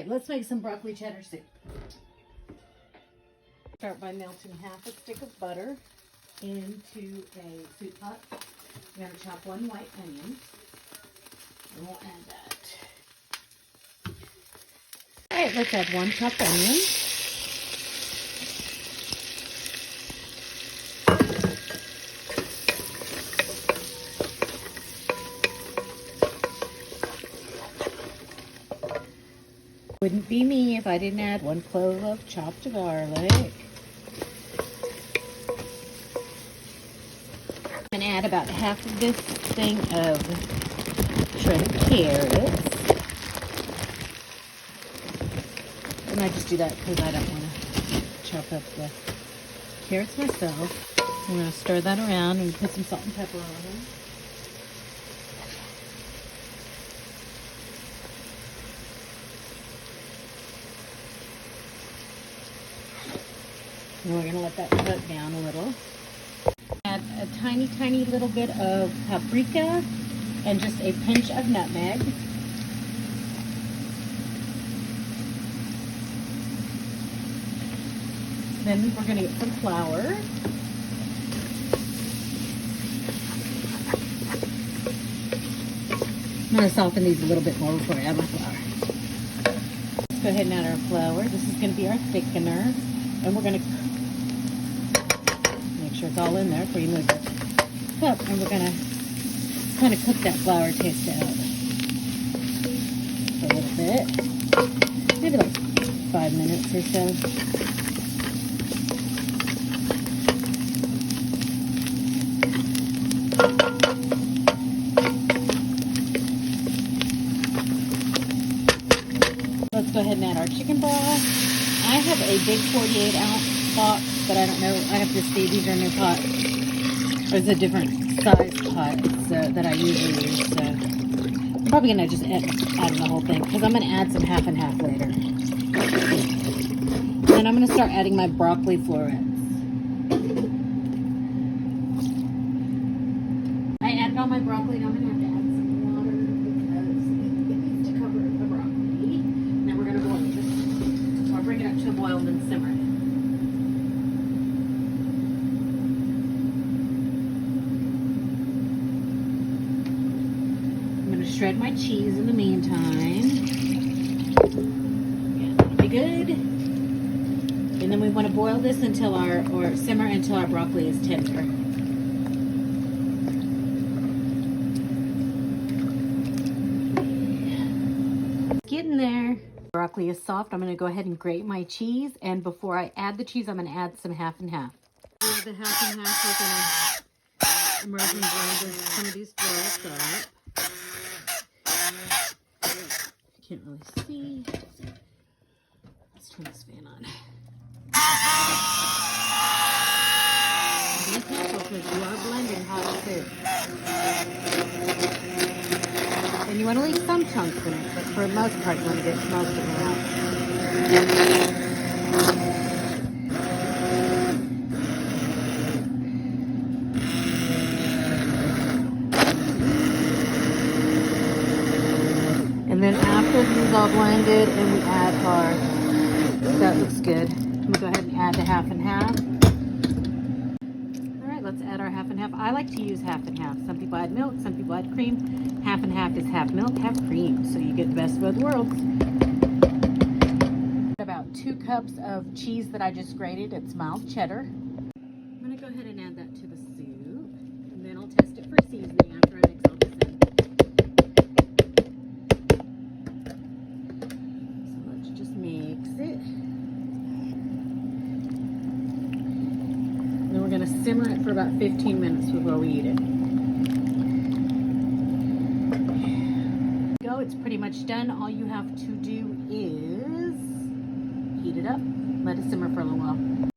Let's make some broccoli cheddar soup. Start by melting half a stick of butter into a soup pot. We're going to chop one white onion, and we'll add that. All right, let's add one chopped onion. Wouldn't be me if I didn't add one clove of chopped garlic. I'm going to add about half of this thing of shredded carrots. And I just do that because I don't want to chop up the carrots myself. I'm going to stir that around and put some salt and pepper on them. And we're going to let that cook down a little. Add a tiny, tiny little bit of paprika and just a pinch of nutmeg. Then we're going to get some flour. I'm going to soften these a little bit more before I add my flour. Let's go ahead and add our flour. This is going to be our thickener. And we're going to make sure it's all in there before you move the cup. And we're going to kind of cook that flour taste out a little bit. Maybe like 5 minutes or so. Let's go ahead and add our chicken broth. I have a big 48-ounce box, but I don't know. I have to see. These are new pots. There's a different size pot that I usually use. So I'm probably going to just add the whole thing because I'm going to add some half and half later. And then I'm going to start adding my broccoli florets. I added all my broccoli. Now I'm going to have to add some water because it needs to cover the broccoli. And then we're going to boil it. I'll bring it up to a boil and then simmer it. I'm going to shred my cheese in the meantime. Yeah, that'll be good. And then we want to boil this until or simmer until our broccoli is tender. It's getting there. Broccoli is soft. I'm going to go ahead and grate my cheese, and before I add the cheese, I'm going to add some half and half. For the half and half, we're going to immersion blend some of these florets up. You can't really see. Let's turn this fan on. Be careful because you are blending hot soup. And you want to leave some chunks in it, but for the most part, you want to get most of it out. And then after this is all blended, and we add that looks good. I'm going to go ahead and add the half and half. Let's add our half and half. I like to use half and half. Some people add milk, some people add cream. Half and half is half milk, half cream. So you get the best of both worlds. About 2 cups of cheese that I just grated. It's mild cheddar. I'm going to go ahead and add that to the soup. And then I'll test it for seasoning after I mix all this in. So let's just mix it. We're going to simmer it for about 15 minutes before we eat it. Go, it's pretty much done. All you have to do is heat it up, let it simmer for a little while.